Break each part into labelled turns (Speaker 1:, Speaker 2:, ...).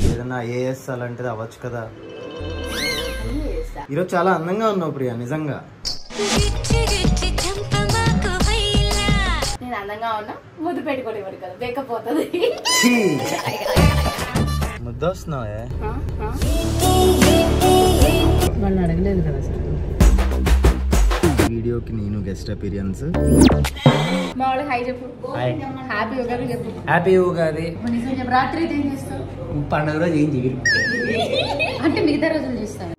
Speaker 1: ఏదన్నా ఐఏఎస్ అలాంటిది అవ్వచ్చు కదా. ఈరోజు చాలా అందంగా ఉన్నావు ప్రియా, నిజంగా.
Speaker 2: నేను అందంగా ఉన్నా, ముద్దు పెట్టుకోలేవాడు కదా, బేకపోతుంది.
Speaker 1: ముద్దు వస్తున్నావే.
Speaker 3: వాళ్ళు అడగలేదు కదా సార్.
Speaker 1: వీడియోకి నేను గెస్ట్ అపీరియన్స్.
Speaker 2: మా వాళ్ళకి హై చెప్పు. హ్యాపీ ఉగాది చెప్పు.
Speaker 3: హ్యాపీ ఉగాది.
Speaker 2: నిజం చెప్పు. రాత్రి ఏం చేస్తావు?
Speaker 3: పండుగ రోజు ఏం చేయరు
Speaker 2: అంటే మిగతా రోజులు చేస్తాను.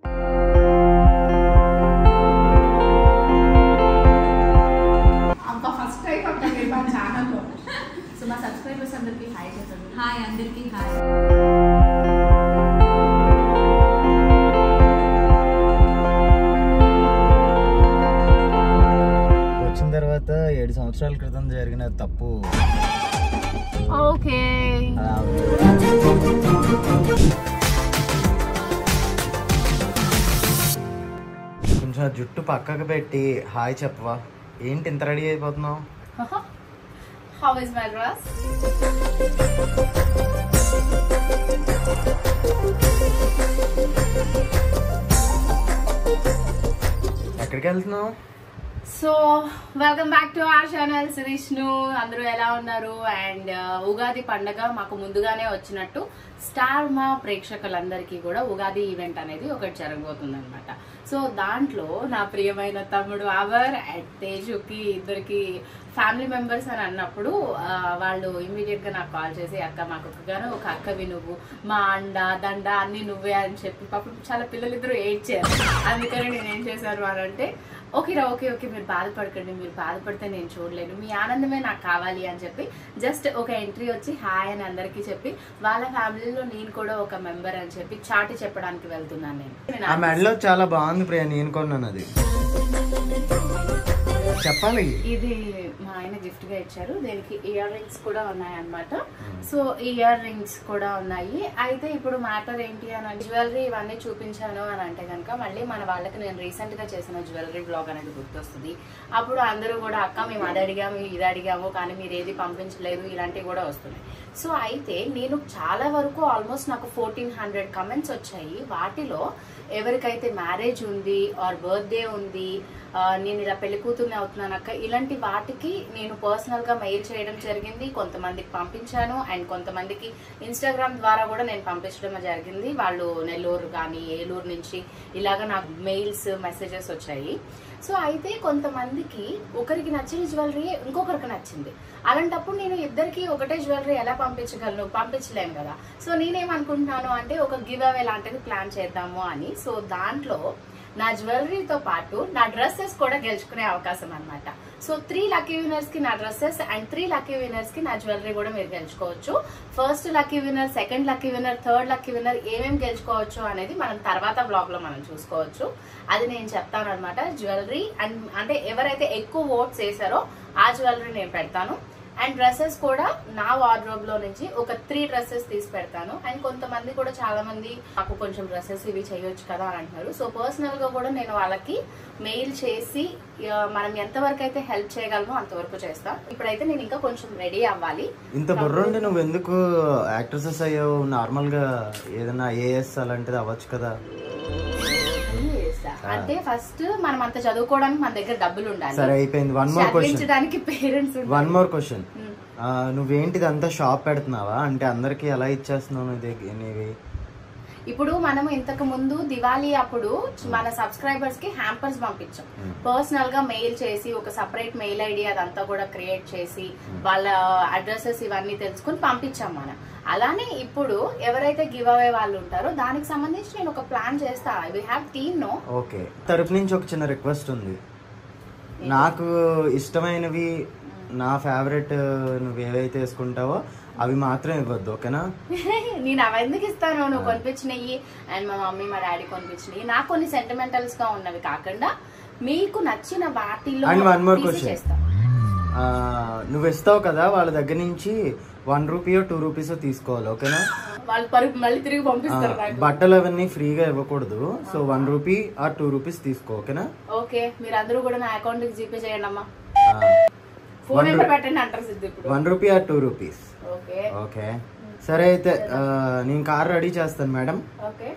Speaker 2: ఫస్ట్ టైం మా ఛానల్లో. సో మా సబ్స్క్రైబర్స్ అందరికి హాయ్ చేస్తాను. హాయ్ అందరికి హాయ్.
Speaker 1: వచ్చిన తర్వాత 7 సంవత్సరాల క్రితం జరిగిన తప్పు.
Speaker 2: ఓకే.
Speaker 1: కొంచెం జుట్టు పక్కకు పెట్టి హాయ్ చెప్పవా? ఏంటి ఇంత రెడీ అయిపోతున్నావు?
Speaker 2: How is my dress?
Speaker 1: ఎక్కడికి వెళ్తున్నావు?
Speaker 2: So welcome back to our channel Srishnu. అందరూ ఎలా ఉన్నారు? అండ్ ఉగాది పండగ మాకు ముందుగానే వచ్చినట్టు స్టార్ మా ప్రేక్షకులందరికీ కూడా ఉగాది ఈవెంట్ అనేది ఒకటి జరగబోతుంది అనమాట. సో దాంట్లో నా ప్రియమైన తమ్ముడు అవర్ అండ్ తేజుకి ఇద్దరికి ఫ్యామిలీ మెంబర్స్ అని అన్నప్పుడు వాళ్ళు ఇమీడియట్ గా నాకు కాల్ చేసి, అక్క మాకు ఒక అక్కవి నువ్వు, మా అండ దండ అన్ని నువ్వే అని చెప్పి పాపం చాలా పిల్లలిద్దరూ ఏడ్చారు. అందుకని నేను ఏం చేశాను అని అంటే, ఓకేరా ఓకే మీరు బాధపడకండి, మీరు బాధపడితే నేను చూడలేను, మీ ఆనందమే నాకు కావాలి అని చెప్పి జస్ట్ ఒక ఎంట్రీ వచ్చి హాయ్ అని అందరికీ చెప్పి వాళ్ళ ఫ్యామిలీలో నేను కూడా ఒక మెంబర్ అని చెప్పి చాటి చెప్పడానికి వెళ్తున్నాను నేను.
Speaker 1: ఆ మెడలో చాలా బాగుంది ప్రియా, నేను కొన్నాను. అది చెప్పాలి.
Speaker 2: ఇది మా ఆయన గిఫ్ట్ గా ఇచ్చారు. దీనికి ఇయర్ రింగ్స్ కూడా ఉన్నాయి అన్నమాట. సో ఇయర్ రింగ్స్ కూడా ఉన్నాయి. అయితే ఇప్పుడు మ్యాటర్ ఏంటి అని జ్యువెలరీ ఇవన్నీ చూపించాను అని అంటే కనుక మళ్ళీ మన వాళ్ళకి నేను రీసెంట్ గా చేసిన జ్యువెలరీ బ్లాగ్ అనేది గుర్తొస్తుంది. అప్పుడు అందరూ కూడా అక్క మేము అది అడిగాము ఇది అడిగాము కానీ మీరు ఏది పంపించలేదు ఇలాంటివి కూడా వస్తున్నాయి. సో అయితే నేను చాలా వరకు ఆల్మోస్ట్ నాకు 1400 కమెంట్స్ వచ్చాయి. వాటిలో ఎవరికైతే మ్యారేజ్ ఉంది ఆర్ బర్త్డే ఉంది, నేను ఇలా పెళ్లి కూతుర్ని అవుతున్నాను అక్క, ఇలాంటి వాటికి నేను పర్సనల్ గా మెయిల్ చేయడం జరిగింది. కొంతమందికి పంపించాను అండ్ కొంతమందికి ఇన్స్టాగ్రామ్ ద్వారా కూడా నేను పంపించడం జరిగింది. వాళ్ళు నెల్లూరు కానీ ఏలూరు నుంచి ఇలాగ నాకు మెయిల్స్ మెసేజెస్ వచ్చాయి. సో అయితే కొంతమందికి ఒకరికి నచ్చిన జ్యువెలరీ ఇంకొకరికి నచ్చింది. అలాంటప్పుడు నేను ఇద్దరికి ఒకటే జ్యువెలరీ ఎలా పంపించగలను? పంపించలేను కదా. సో నేనేమనుకుంటున్నాను అంటే ఒక గివ్ అవే లాంటిది ప్లాన్ చేద్దాము అని. సో దాంట్లో నా జ్యువెలరీతో పాటు నా డ్రెస్సెస్ కూడా గెలుచుకునే అవకాశం అనమాట. సో 3 లక్కీ విన్నర్స్ కి నా డ్రెస్సెస్ అండ్ 3 లక్కీ విన్నర్స్ కి నా జ్యువెలరీ కూడా మీరు గెలుచుకోవచ్చు. First lucky winner, second lucky winner, third lucky winner ఏమేమి గెలుచుకోవచ్చు అనేది మనం తర్వాత బ్లాగ్ లో మనం చూసుకోవచ్చు. అది నేను చెప్తాను అనమాట. జ్యువెలరీ అండ్ అంటే ఎవరైతే ఎక్కువ ఓట్స్ వేసారో ఆ జ్యువెలరీ నేను పెడతాను. అండ్ డ్రెస్సెస్ కూడా నా వార్డ్రోబ్ లో నుంచి ఒక 3 డ్రెస్సెస్ తీసి పెడతాను. అండ్ కొంతమంది కూడా చాలా మంది నాకు కొంచెం డ్రెస్సెస్ ఇవి చేయొచ్చు కదా అని అంటున్నారు. సో పర్సనల్ గా కూడా నేను వాళ్ళకి మెయిల్ చేసి మనం ఎంతవరకు అయితే హెల్ప్ చేయగలమో అంతవరకు చేస్తాం. ఇప్పుడైతే నేను ఇంకా కొంచెం రెడీ అవ్వాలి.
Speaker 1: ఇంత బుర్రుండి నువ్వు ఎందుకు యాక్ట్రెసెస్ అయ్యావు? నార్మల్ గా ఏదైనా ఐఏఎస్ అలాంటిది అవ్వచ్చు కదా.
Speaker 2: అంటే ఫస్ట్ మనం అంత చదువుకోవడానికి మన దగ్గర డబ్బులు ఉండాలి.
Speaker 1: సరే అయిపోయింది. One more question. నువ్వేంటిది అంతా షాప్ పెడుతున్నావా? అంటే అందరికి ఎలా ఇచ్చేస్తున్నావు నీవి?
Speaker 2: ఇప్పుడు మనం ఇంతకు ముందు దివాళీ అప్పుడు మన సబ్స్క్రైబర్స్ కి హ్యాంపర్స్ పంపించాం. పర్సనల్ గా మెయిల్ చేసి ఒక సపరేట్ మెయిల్ ఐడి అదంతా కూడా క్రియేట్ చేసి వాళ్ళ అడ్రసెస్ ఇవన్నీ తెలుసుకుని పంపించాం మనం. అలానే ఇప్పుడు ఎవరైతే గివ్ అవే వాళ్ళు ఉంటారో దానికి సంబంధించి నేను ఒక ప్లాన్ చేస్తా. We have team no.
Speaker 1: Okay, తరపు నుంచి ఒక చిన్న రిక్వెస్ట్ ఉంది. నాకు ఇష్టమైనవి నా ఫేవరెట్ నువ్వు ఏవైతే వేసుకుంటావో అవి మాత్రం ఇవ్వద్దు, ఓకేనా?
Speaker 2: నేను అవి ఎందుకు ఇస్తాను? నువ్వు కొనిపించినవి అండ్ మా మమ్మీ మా డాడీ కొనిపించినవి నాకు కొన్ని సెంటిమెంటల్స్ గా ఉన్నవి కాకుండా మీకు నచ్చిన వాటిలో.
Speaker 1: And one more question. నువ్వు ఇస్తావు కదా వాళ్ళ దగ్గర నుంచి 1 రూపీయో 2 రూపీసో తీసుకోవాలి, ఓకేనా?
Speaker 2: వాళ్ళు మళ్ళీ తిరిగి పంపిస్తారు.
Speaker 1: బట్టలు అవన్నీ ఫ్రీగా ఇవ్వకూడదు. సో 1 రూపీ ఆర్ 2 రూపీస్ తీసుకో, ఓకేనా?
Speaker 2: ఓకే, మీరు అందరూ కూడా నా అకౌంట్ కి జీపే చేయండి అమ్మా. ఫోన్ నెంబర్ పెట్టండి అంటారు సిద్ధు ఇప్పుడు.
Speaker 1: 1 రూపీ ఆర్ 2 రూపీస్? ఓకే సరే అయితే నేను కార్ రెడీ చేస్తాను మేడం.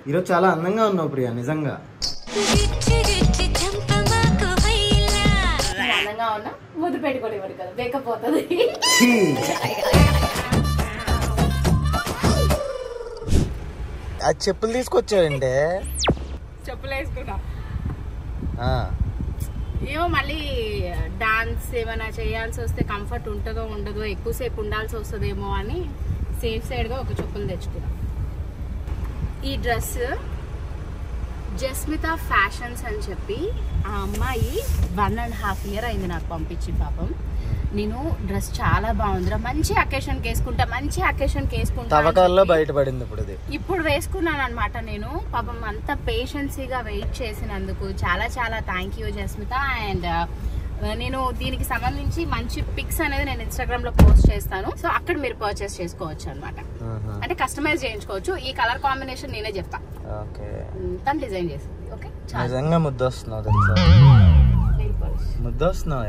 Speaker 1: ఈరోజు చాలా అందంగా ఉన్నావు ప్రియా, నిజంగా
Speaker 2: అందంగా ఉన్నా. ముద్దు పెట్టుకోలేవాడు కదా, వేకపోతుంది.
Speaker 1: అది చెప్పులు తీసుకొచ్చాడంటే
Speaker 2: చెప్పులు వేసుకున్నా. ఏమో మళ్ళీ డాన్స్ ఏమైనా చేయాల్సి వస్తే కంఫర్ట్ ఉంటుందో ఉండదో, ఎక్కువసేపు ఉండాల్సి వస్తుందేమో అని సేఫ్ సైడ్ గా ఒక చెప్పులు తెచ్చుకున్నా. ఈ డ్రెస్ జస్మిత ఫ్యాషన్స్ అని చెప్పి ఆ అమ్మాయి 1.5 year అయింది నాకు పంపించి. పాపం నేను డ్రెస్ చాలా బాగుందిరా, మంచి అకేషన్ వేసుకుంటా, మంచి అకేషన్ వేసుకుంటా
Speaker 1: బయటపడింది.
Speaker 2: ఇప్పుడు వేసుకున్నాను అనమాట. నేను పాపం అంత పేషెన్సీగా వెయిట్ చేసినందుకు చాలా చాలా థ్యాంక్ యూ జస్మిత. అండ్ నేను దీనికి సంబంధించి మంచి పిక్స్ అనేది నేను ఇన్స్టాగ్రామ్ లో పోస్ట్ చేస్తాను. సో అక్కడ మీరు పర్చేస్ చేసుకోవచ్చు అనమాట. అంటే కస్టమైజ్ చేయించుకోవచ్చు. ఈ కలర్ కాంబినేషన్ నేనే చెప్తా, తను డిజైన్ చేసింది. ఓకే
Speaker 1: నిజంగా ముద్దొస్తున్నావు తెలుసా, ముద్దొస్తున్నావు.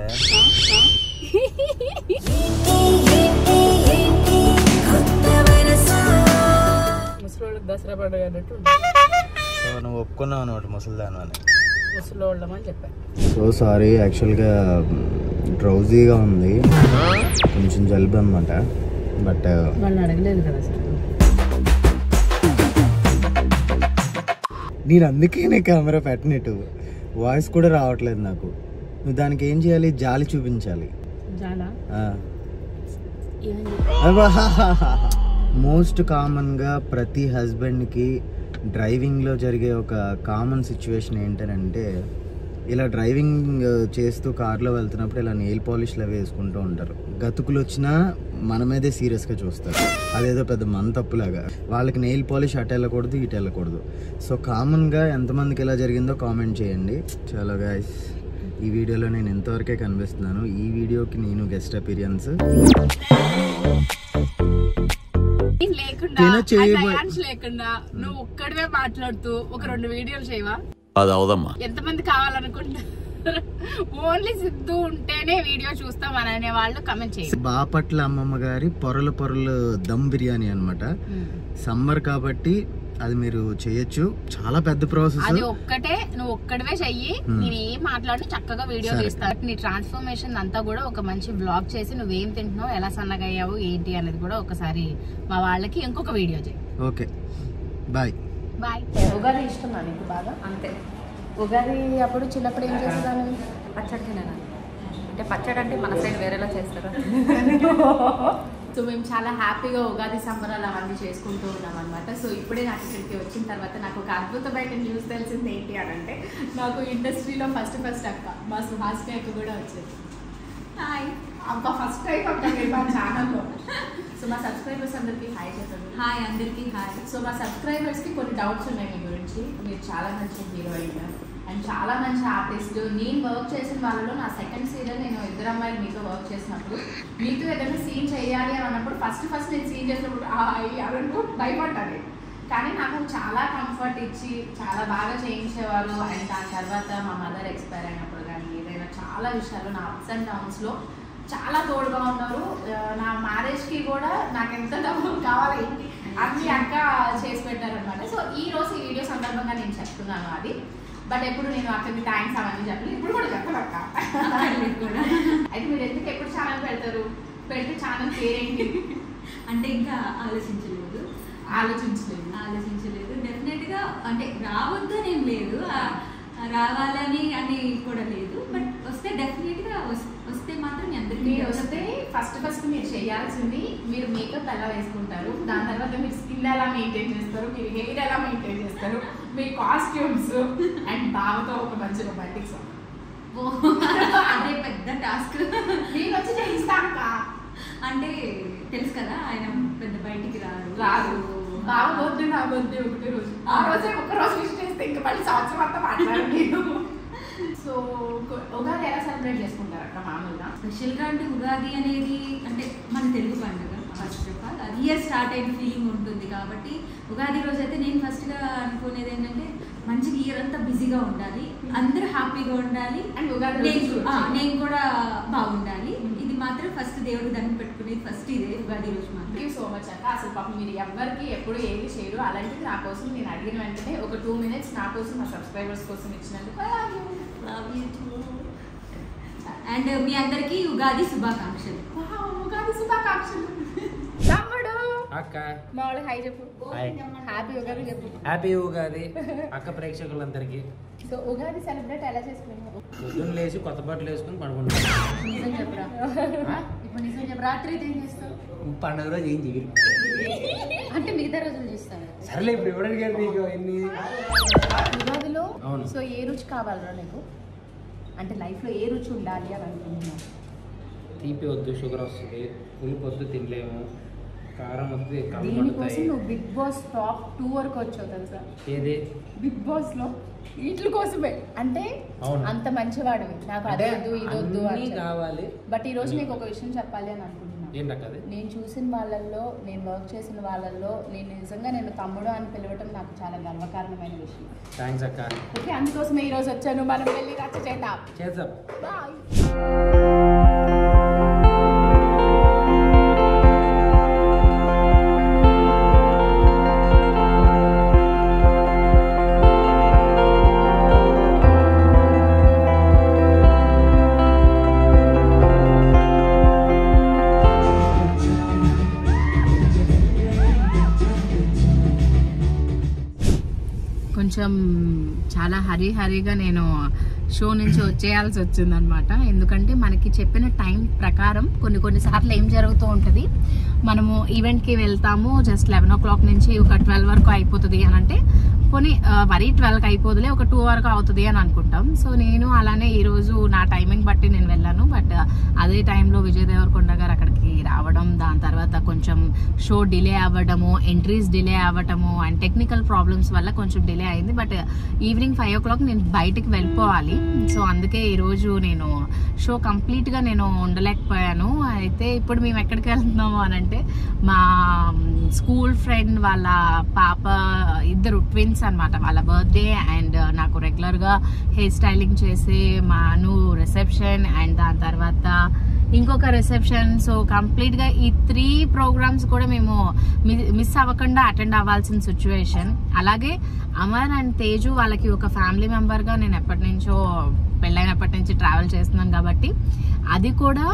Speaker 2: ముసలోళ్ళకి దసరా పండుగ అన్నట్టు
Speaker 1: నువ్వు ఒప్పుకున్నావు అనమాట ముసలిదాను అని.
Speaker 2: ముసలోళ్ళం అని చెప్పాను.
Speaker 1: సో సారీ, యాక్చువల్గా డ్రౌజీగా ఉంది, కొంచెం జలుబు అనమాట. బట్
Speaker 3: వాళ్ళు అడగలేదు కదా సార్.
Speaker 1: నేను అందుకే కెమెరా పెట్టినట్టు వాయిస్ కూడా రావట్లేదు నాకు. నువ్వు దానికి ఏం చేయాలి, జాలి చూపించాలి. మోస్ట్ కామన్గా ప్రతి హస్బెండ్కి డ్రైవింగ్లో జరిగే ఒక కామన్ సిచ్యువేషన్ ఏంటంటే, ఇలా డ్రైవింగ్ చేస్తూ కార్లో వెళ్తున్నప్పుడు ఇలా నెయిల్ పాలిష్లు అవి వేసుకుంటూ ఉంటారు. గతుకులు వచ్చినా మన మీదే సీరియస్గా చూస్తారు, అదేదో పెద్ద మన తప్పులాగా. వాళ్ళకి నెయిల్ పాలిష్ అటు వెళ్ళకూడదు, ఇటు వెళ్ళకూడదు. సో కామన్గా ఎంతమందికి ఇలా జరిగిందో కామెంట్ చేయండి. చాలా గైస్, ఈ వీడియోలో నేను ఎంతవరకే కనిపిస్తున్నాను. ఈ వీడియోకి నేను గెస్ట్ అపీరియన్స్
Speaker 2: లేకుండా నువ్వు ఒక్కడివే మాట్లాడుతూ ఒక 2 వీడియోలు చేయవా?
Speaker 4: అది అవదమ్మా.
Speaker 2: ఎంతమంది కావాలనుకుంటా, ఓన్లీ సిద్ధు ఉంటేనే వీడియో చూస్తామని అనే వాళ్ళు కమెంట్ చేయండి.
Speaker 1: బాపట్ల అమ్మమ్మ గారి పొరలు దమ్ బిర్యానీ అన్నమాట. సమ్మర్ కాబట్టి అది మీరు చేయొచ్చు, చాలా పెద్ద ప్రాసెస్.
Speaker 2: అది ఒక్కటే, నువ్వు ఒక్కడివే చెయ్యి, నేను ఏం మాట్లాడి చక్కగా వీడియో తీస్తాను. నీ ట్రాన్స్ఫర్మేషన్ అంతా కూడా ఒక మంచి బ్లాగ్ చేసి నువ్వేం తింటున్నావు, ఎలా సన్నగా అయ్యావు ఏంటి అనేది కూడా ఒకసారి మా వాళ్ళకి ఇంకొక వీడియో చేయి.
Speaker 1: Okay bye
Speaker 2: bye. ఉగాది ఇష్టమా నీకు బాగా?
Speaker 5: అంతే.
Speaker 2: ఉగాది అప్పుడు చిన్నప్పుడు ఏం చేస్తాను?
Speaker 5: పచ్చడి తినాను. అంటే పచ్చడి అంటే మన సైడ్ వేరేలా చేస్తారా?
Speaker 2: సో మేము చాలా హ్యాపీగా ఉగాది సంబరాలు అవన్నీ చేసుకుంటూ ఉన్నాం అనమాట. సో ఇప్పుడే నాకు ఇక్కడికి వచ్చిన తర్వాత నాకు ఒక అద్భుతమైన న్యూస్ తెలిసింది. ఏంటి అని అంటే, నాకు ఇండస్ట్రీలో ఫస్ట్ అక్క మా సుహాసిని అక్క కూడా వచ్చింది. హాయ్ అక్క, ఫస్ట్ టైం అక్క మా ఛానల్లో. సో మా సబ్స్క్రైబర్స్ అందరికీ హాయ్ చెప్పండి.
Speaker 5: హాయ్ అందరికీ హాయ్.
Speaker 2: సో మా సబ్స్క్రైబర్స్కి కొన్ని డౌట్స్ ఉన్నాయి మీ గురించి. మీరు చాలా మంచి హీరోయిన్ అండ్ చాలా మంచి ఆర్టిస్ట్. నేను వర్క్ చేసిన వాళ్ళలో నా సెకండ్ సీజన్ నేను 2 అమ్మాయిలు మీతో వర్క్ చేసినప్పుడు, మీతో ఏదైనా సీన్ చేయాలి అని అన్నప్పుడు ఫస్ట్ నేను సీన్ చేసినప్పుడు అదంటూ భయపడ్డాను. కానీ నాకు చాలా కంఫర్ట్ ఇచ్చి చాలా బాగా చేయించేవారు. అండ్ దాని తర్వాత మా మదర్ ఎక్స్పైర్ అయినప్పుడు కానీ ఏదైనా చాలా విషయాలు నా అప్స్ అండ్ డౌన్స్లో చాలా తోడుగా ఉన్నారు. నా మ్యారేజ్కి కూడా నాకు ఎంత డబ్బులు కావాలి అన్ని అక్క చేసి పెట్టారనమాట. సో ఈ రోజు ఈ వీడియో సందర్భంగా నేను చెప్తున్నాను అది. బట్ ఎప్పుడు నేను అక్కడికి థ్యాంక్స్ అవన్నీ చెప్పలేదు, ఇప్పుడు కూడా చెప్పను అక్క. అయితే మీరు ఎందుకు ఎప్పుడు ఛానల్ పెడతారు, పెడితే ఛానల్ పేరేంటి
Speaker 5: అంటే ఇంకా ఆలోచించలేదు. డెఫినెట్గా అంటే రావద్దని ఏం లేదు, రావాలని అని కూడా లేదు. బట్ వస్తే డెఫినెట్గా వస్తే మాత్రం అందరికీ
Speaker 2: వస్తే ఫస్ట్ మీరు చేయాల్సింది, మీరు మేకప్ ఎలా వేసుకుంటారు, దాని తర్వాత మీరు స్కిన్ ఎలా మెయింటైన్ చేస్తారు, మీరు హెయిర్ ఎలా మెయింటైన్ చేస్తారు, మీ కాస్ట్యూమ్స్ అండ్ బావతో ఒక మంచి రొమాంటిక్ సాంగ్.
Speaker 5: అదే పెద్ద టాస్క్.
Speaker 2: నేను వచ్చి చేయిస్తాను
Speaker 5: అంటే తెలుసు కదా, ఆయన పెద్ద బయటికి
Speaker 2: రాదు. బావ వద్దు నా వద్దు ఒకటే రోజు, ఆ రోజే ఒక్కరోజు విష్ చేస్తే ఇంకా మళ్ళీ సంవత్సరం అంతా మాట్లాడండి. సో ఉగాది ఎలా సెలబ్రేట్ చేసుకుంటారు అక్క మామూలుగా?
Speaker 5: స్పెషల్గా అంటే ఉగాది అనేది అంటే మన తెలుగు పండుగ. ఫస్ట్ ఆఫ్ ఆల్ అది ఇయర్ స్టార్ట్ అయిన ఫీలింగ్ ఉంటుంది కాబట్టి ఉగాది రోజు అయితే నేను ఫస్ట్గా అనుకునేది ఏంటంటే మంచిగా ఇయర్ అంతా బిజీగా ఉండాలి, అందరూ హ్యాపీగా ఉండాలి,
Speaker 2: అండ్ ఉగాది
Speaker 5: నేను కూడా బాగుండాలి. ఇది మాత్రం ఫస్ట్ దేవుడు దండం పెట్టుకునేది ఫస్ట్ ఇదే ఉగాది రోజు మాత్రం.
Speaker 2: థ్యాంక్ యూ సో మచ్ అక్క. అసలు పాపం మీరు ఎవరికి ఎప్పుడు ఏది చేయరు, అలాంటిది నా కోసం నేను అడిగిన వెంటనే ఒక 2 minutes నా కోసం, మా సబ్స్క్రైబర్స్ కోసం ఇచ్చినందుకు
Speaker 5: అండ్ మీ అందరికీ ఉగాది శుభాకాంక్షలు.
Speaker 2: ఉగాది శుభాకాంక్షలు. తమ్ముడు
Speaker 3: అక్క
Speaker 2: మామూలు హై చెప్పు.
Speaker 3: హాయ్.
Speaker 2: హ్యాపీ ఉగాది చెప్పు.
Speaker 3: హ్యాపీ ఉగాది అక్క ప్రేక్షకులందరికీ.
Speaker 2: సో ఉగాది సెలబ్రేట్ ఎలా చేసుకున్నావు?
Speaker 3: పొద్దున్న లేచి కొత్త బట్టలు వేసుకుని పడుకుంటాం.
Speaker 2: నిజం చెప్పరా? ఇప్పుడు నిజం చెప్పు. రాత్రి ఏం చేస్తావు?
Speaker 3: పండుగ రోజు ఏం చేయరు.
Speaker 2: అంటే మిగతా రోజులు చేస్తాను.
Speaker 3: సరేలే ఇప్పుడు ఎవరు అడిగారు నీకు ఎన్ని?
Speaker 2: ఉగాదిలో
Speaker 3: అవును.
Speaker 2: సో ఏ రుచి కావాలరా నీకు? అంటే లైఫ్లో ఏ రుచి ఉండాలి అని అనుకుంటున్నావు?
Speaker 3: తీపి వద్దు, షుగర్ వస్తుంది, పులుపు వద్దు, తినలేము, కారం వద్దు, కళ్ళు
Speaker 2: దీనికోసం
Speaker 3: మండుతాయి.
Speaker 2: నువ్వు బిగ్ బాస్ టాప్ 2 వరకు వచ్చావు తెలుసా?
Speaker 3: ఏది
Speaker 2: బిగ్ బాస్ లో వీటి కోసమే. అంటే
Speaker 3: అవును.
Speaker 2: అంత మంచివాడివి. నాకు అది వద్దు ఇది వద్దు
Speaker 3: అన్నీ
Speaker 2: అని
Speaker 3: కావాలి.
Speaker 2: బట్ ఈ రోజు నీకు ఒక విషయం చెప్పాలి అని అనుకుంటున్నాను.
Speaker 3: ఏంటక్క అది?
Speaker 2: నేను చూసిన వాళ్ళల్లో, నేను వర్క్ చేసిన వాళ్ళల్లో నేను నిజంగా నేను తమ్ముడు అని పిలవటం నాకు చాలా గర్వకారణమైన విషయం.
Speaker 3: థ్యాంక్స్ అక్క.
Speaker 2: ఓకే, అందుకోసమే ఈ రోజు వచ్చాను. మనం వెళ్ళి రచ్చ చేద్దాం.
Speaker 3: చేద్దాం.
Speaker 2: బాయ్. కొంచెం చాలా హరీగా నేను షో నుంచి వచ్చేయాల్సి వచ్చిందనమాట. ఎందుకంటే మనకి చెప్పిన టైం ప్రకారం కొన్నిసార్లు ఏం జరుగుతూ ఉంటుంది, మనము ఈవెంట్కి వెళ్తాము జస్ట్ 11 o'clock నుంచి ఒక 12 వరకు అయిపోతుంది అని అంటే పోనీ మరీ 12కి అయిపోదులే, ఒక 2 వరకు అవుతుంది అని అనుకుంటాం. సో నేను అలానే ఈరోజు నా టైమింగ్ బట్టి నేను వెళ్ళాను. బట్ అదే టైంలో విజయ్ దేవరకొండ గారు అక్కడికి రావడం, దాని తర్వాత కొంచెం షో డిలే అవ్వడము, ఎంట్రీస్ డిలే అవ్వడము అండ్ టెక్నికల్ ప్రాబ్లమ్స్ వల్ల కొంచెం డిలే అయింది. బట్ ఈవినింగ్ 5 o'clock నేను బయటికి వెళ్ళిపోవాలి. సో అందుకే ఈరోజు నేను షో కంప్లీట్గా నేను ఉండలేకపోయాను. అయితే ఇప్పుడు మేము ఎక్కడికి వెళ్తున్నాము అని అంటే మా స్కూల్ ఫ్రెండ్ వాళ్ళ పాప, ఇద్దరు ట్విన్స్ అనమాట, వాళ్ళ బర్త్డే అండ్ నాకు రెగ్యులర్గా హెయిర్ స్టైలింగ్ చేసే మాను రిసెప్షన్ అండ్ దాని తర్వాత ఇంకొక రిసెప్షన్. సో కంప్లీట్గా ఈ 3 ప్రోగ్రామ్స్ కూడా మేము మిస్ అవ్వకుండా అటెండ్ అవ్వాల్సిన సిచ్యువేషన్. అలాగే అమర్ అండ్ తేజు వాళ్ళకి ఒక ఫ్యామిలీ మెంబర్గా నేను ఎప్పటి నుంచో పెళ్ళైనప్పటి నుంచి ట్రావెల్ చేస్తున్నాను కాబట్టి అది కూడా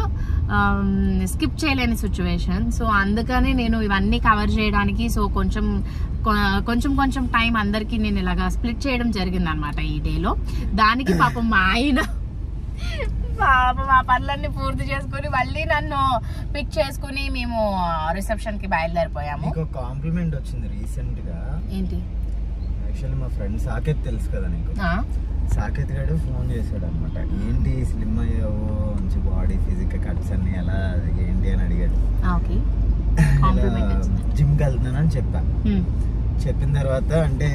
Speaker 2: స్కిప్ చేయలేని సిచ్యువేషన్. సో అందుకని నేను ఇవన్నీ కవర్ చేయడానికి సో కొంచెం టైం అందరికీ నేను ఇలాగా స్ప్లిట్ చేయడం జరిగింది అనమాట ఈ డేలో. దానికి పాపం మా ఆయన మా పనులన్నీ పూర్తి చేసుకుని మళ్ళీ నన్ను పిక్ చేసుకుని మేము రిసెప్షన్ కి బయలుదేరిపోయాము.
Speaker 1: కాంప్లిమెంట్ వచ్చింది రీసెంట్ గా.
Speaker 2: ఏంటి?
Speaker 1: యాక్చువల్లీ మా ఫ్రెండ్ సాకేత్ తెలుసు కదా నీకు, సాకేత్ గారు ఫోన్ చేశాడు అనమాట. ఏంటి స్లిమ్ అయ్యావు, మంచి బాడీ ఫిజిక్ కట్స్ అన్ని ఎలా ఏంటి అని అడిగాడు. జిమ్కి వెళ్తున్నానని చెప్పాను. చెప్పిన తర్వాత అంటే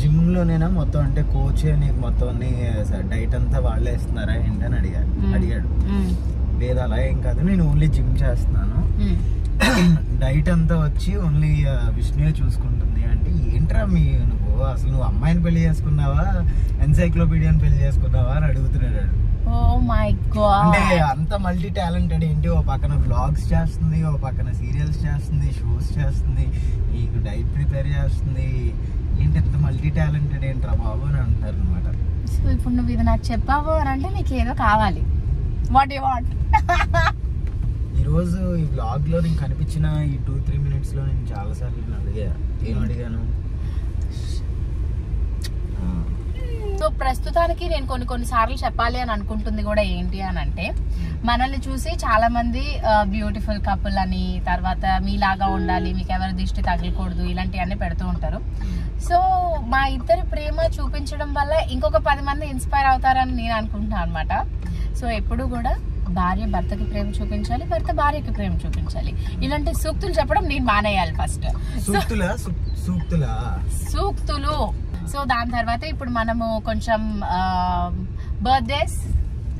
Speaker 1: జిమ్ లోనేనా మొత్తం, అంటే కోచ్ నీకు మొత్తం డైట్ అంతా వాళ్ళే ఇస్తున్నారా ఏంటి అని అడిగాడు. లేదు అలా ఏం కాదు, నేను ఓన్లీ జిమ్ చేస్తున్నాను, డైట్ అంతా వచ్చి ఓన్లీ విష్ణువే చూసుకుంటుంది అంటే. ఏంట్రా నువ్వు అసలు నువ్వు అమ్మాయిని పెళ్లి చేసుకున్నావా, ఎన్సైక్లోపీడియాని పెళ్లి చేసుకున్నావా అని అడుగుతున్నాడు. అంటే అంత మల్టీ టాలెంటెడ్ ఏంటి, ఓ పక్కన వ్లాగ్స్ చేస్తుంది, ఓ పక్కన సీరియల్స్ చేస్తుంది, షోస్ చేస్తుంది, నీకు డైట్ ప్రిపేర్ చేస్తుంది, ఏంటి ఎంత మల్టీ టాలెంటెడ్ ఏంట్రా బాబు అని అంటారు అనమాట.
Speaker 2: సో ఇప్పుడు నువ్వు ఇది నాకు చెప్పావు అని అంటే నీకు ఏదో కావాలి. What you want?
Speaker 1: ఈరోజు ఈ వ్లాగ్ లో నీకు కనిపించిన ఈ 2-3 minutes లో నేను చాలా సార్లు అడిగాను.
Speaker 2: సో ప్రస్తుతానికి నేను కొన్ని సార్లు చెప్పాలి అని అనుకుంటుంది కూడా ఏంటి అని అంటే, మనల్ని చూసి చాలా మంది బ్యూటిఫుల్ కపుల్ అని, తర్వాత మీలాగా ఉండాలి, మీకు ఎవరి దిష్టి తగలకూడదు, ఇలాంటివన్నీ పెడుతూ ఉంటారు. సో మా ఇద్దరి ప్రేమ చూపించడం వల్ల ఇంకొక 10 మంది ఇన్స్పైర్ అవుతారని నేను అనుకుంటున్నాను అనమాట. సో ఎప్పుడు కూడా భార్య భర్తకి ప్రేమ చూపించాలి, భర్త భార్యకి ప్రేమ చూపించాలి. ఇలాంటి సూక్తులు చెప్పడం నేను మానేయాలి ఫస్ట్. సూక్తులు. సో దాని తర్వాత ఇప్పుడు మనము కొంచెం బర్త్డేస్,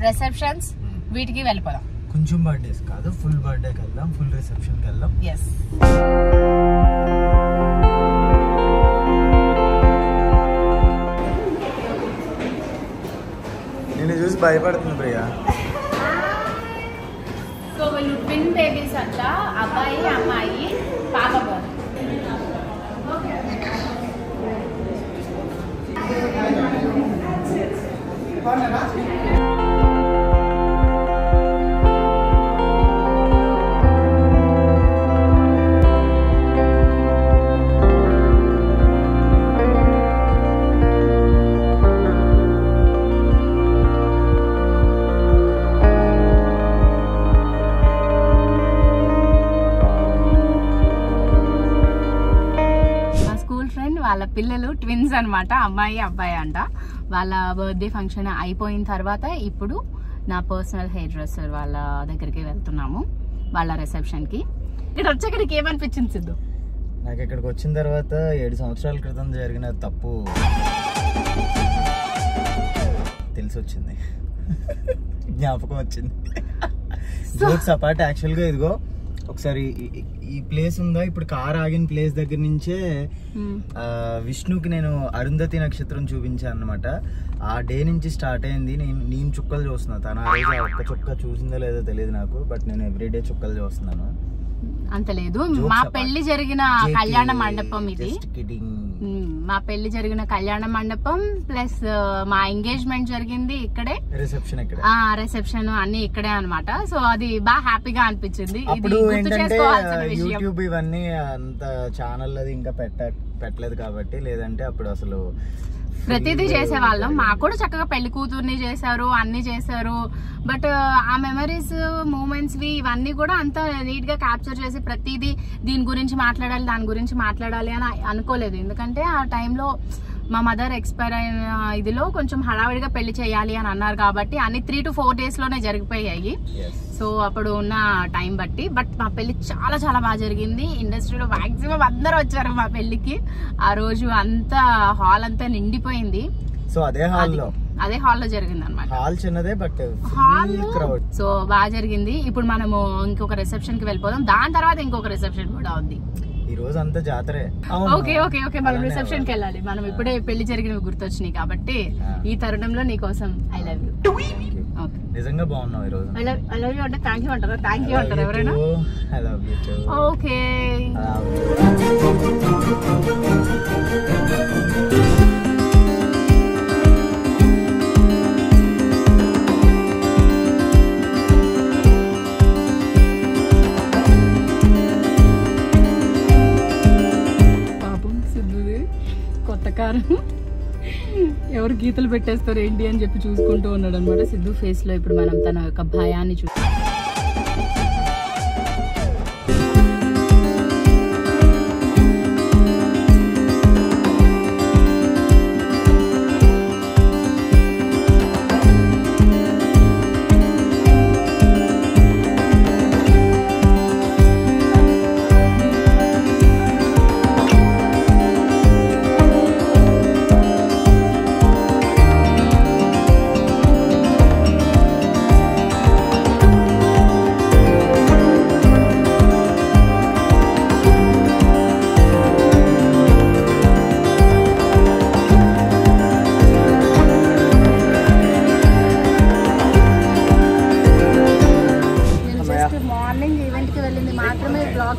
Speaker 2: రిసెప్షన్స్ వీటికి వెళ్ళిపోదాం.
Speaker 1: కొంచెం బర్త్డేస్ కాదు, ఫుల్ బర్త్డేకి వెళ్దాం, ఫుల్ రిసెప్షన్కి వెళ్దాం.
Speaker 2: ఎస్.
Speaker 1: నేను చూసి భయపడుతుంది ప్రియా.
Speaker 2: సో వీళ్ళు ట్విన్ బేబీస్ అంట, అబ్బాయి అమ్మాయి, పాప బాబు. వాళ్ళ పిల్లలు ట్విన్స్ అనమాట, అమ్మాయి అబ్బాయి అంట. వాళ్ళ బర్త్డే ఫంక్షన్ అయిపోయిన తర్వాత ఇప్పుడు నా పర్సనల్ హెయిర్ డ్రెస్సర్ వాళ్ళ దగ్గరికి వెళ్తున్నాము, వాళ్ళ రిసెప్షన్కి. ఇక్కడ వచ్చేక్కడికి ఏమనిపించింది సిద్ధు?
Speaker 1: నాకు ఇక్కడికి వచ్చిన తర్వాత 7 సంవత్సరాల క్రితం జరిగిన తప్పు తెలిసి వచ్చింది, జ్ఞాపకం వచ్చింది. జోక్స్ అపార్ట్, యాక్చువల్గా ఇదిగో ఒకసారి ఈ ప్లేస్ ఉందా, ఇప్పుడు కార్ ఆగిన ప్లేస్ దగ్గర నుంచే విష్ణుకి నేను అరుంధతి నక్షత్రం చూపించాను అనమాట. ఆ డే నుంచి స్టార్ట్ అయింది. నేను చుక్కలు చూస్తున్నా. తన ఆ రోజు ఒక్క చుక్క చూసిందో లేదో తెలియదు నాకు, బట్ నేను ఎవ్రీడే చుక్కలు చూస్తున్నాను.
Speaker 2: అంత లేదు, మా పెళ్లి జరిగిన కళ్యాణ మండపం ఇది. మా పెళ్లి జరిగిన కళ్యాణ మండపం ప్లస్ మా ఎంగేజ్మెంట్ జరిగింది ఇక్కడే, రిసెప్షన్ అన్ని ఇక్కడే అన్నమాట. సో అది బాగా హ్యాపీగా అనిపించింది.
Speaker 1: అప్పుడు ఏంటంటే యూట్యూబ్ ఇవన్నీ అంత ఛానల్ అది ఇంకా పెట్టలేదు కాబట్టి, లేదంటే అప్పుడు అసలు
Speaker 2: ప్రతిదీ చేసేవాళ్ళం. మాకు కూడా చక్కగా పెళ్లి కూతుర్ని చేశారు, అన్ని చేశారు. బట్ ఆ మెమరీస్, మూమెంట్స్ ఇవన్నీ కూడా అంత నీట్ గా క్యాప్చర్ చేసి ప్రతిదీ దీని గురించి మాట్లాడాలి, దాని గురించి మాట్లాడాలి అని అనుకోలేదు. ఎందుకంటే ఆ టైంలో మా మదర్ ఎక్స్పైర్ అయిన ఇదిలో కొంచెం హడావిడిగా పెళ్లి చేయాలి అని అన్నారు కాబట్టి అన్ని 3 to 4 days లోనే జరిగిపోయాయి. సో అప్పుడు ఉన్న టైం బట్టి. బట్ మా పెళ్లి చాలా చాలా బాగా జరిగింది. ఇండస్ట్రీలో మాక్సిమం అందరూ వచ్చారు మా పెళ్లికి. ఆ రోజు అంతా హాల్ అంతా నిండిపోయింది.
Speaker 1: సో అదే హాల్లో
Speaker 2: జరిగింది అనమాట.
Speaker 1: హాల్ చిన్నదే బట్
Speaker 2: సో బాగా జరిగింది. ఇప్పుడు మనము ఇంకొక రిసెప్షన్ కి వెళ్ళిపోదాం. దాని తర్వాత ఇంకొక రిసెప్షన్ కూడా ఉంది.
Speaker 1: ఈ రోజు అంతా జాతరే.
Speaker 2: ఓకే ఓకే ఓకే మనం రిసెప్షన్ కి వెళ్ళాలి. మనం ఇప్పుడే పెళ్లి జరిగినవి గుర్తొచ్చినాయి కాబట్టి ఈ తరుణంలో నీకోసం ఐ లవ్ యూ.
Speaker 1: నిజంగా బాగున్నావు ఈ రోజు.
Speaker 2: ఐ లవ్ యూ అంటే థ్యాంక్ యూ అంటారా? థ్యాంక్ యూ అంటారా ఎవరైనా?
Speaker 1: I love you two.
Speaker 2: Okay. కొత్త కారు ఎవరు గీతలు పెట్టేస్తారు ఏంటి అని చెప్పి చూసుకుంటూ ఉన్నాడు అనమాట సిద్ధు ఫేస్ లో. ఇప్పుడు మనం తన యొక్క భయాన్ని చూసి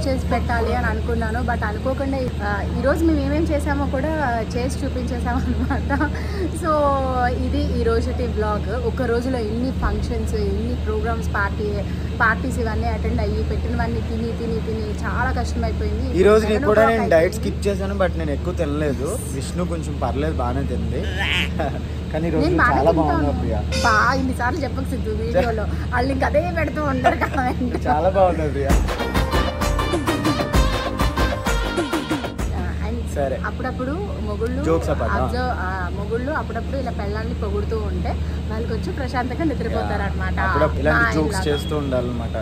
Speaker 2: చేసి పెట్టాలి అని అనుకున్నాను. బట్ అనుకోకుండా ఈరోజు మేము ఏమేమి చేసామో కూడా చేసి చూపించేసాము అనమాట. సో ఇది ఈ రోజుటి బ్లాగ్. ఒక రోజులో ఎన్ని ఫంక్షన్స్, ఎన్ని ప్రోగ్రామ్స్, పార్టీస్ ఇవన్నీ అటెండ్ అయ్యి పెట్టినవన్నీ తిని తిని తిని చాలా కష్టమైపోయింది.
Speaker 1: ఈ రోజు నేను కూడా డైట్ స్కిప్ చేశాను, బట్ నేను ఎక్కువ తినలేదు. విష్ణు కొంచెం పర్లేదు, బాగానే తింది. కానీ చాలా బాగుంది.
Speaker 2: ఇన్నిసార్లు చెప్పక సిద్ధు వీడియోలో వాళ్ళు ఇంకా అదే పెడుతూ ఉంటారు కదా.
Speaker 1: చాలా బాగుంది ప్రియా.
Speaker 2: అప్పుడప్పుడు మొగుళ్ళు అప్పుడప్పుడు ఇలా పెళ్ళాన్ని పొగుడుతూ ఉంటే వాళ్ళు కొంచెం ప్రశాంతంగా నిద్రపోతారు అనమాట.
Speaker 1: చేస్తూ ఉండాలన్నమాట.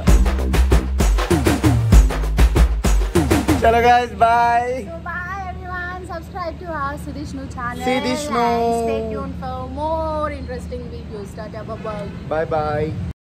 Speaker 1: చలో guys, bye.
Speaker 2: Bye everyone. Subscribe to our Siddhishnu channel.
Speaker 1: Siddhishnu.
Speaker 2: Stay tuned for more interesting videos. Tata, bye bye.
Speaker 1: Bye bye.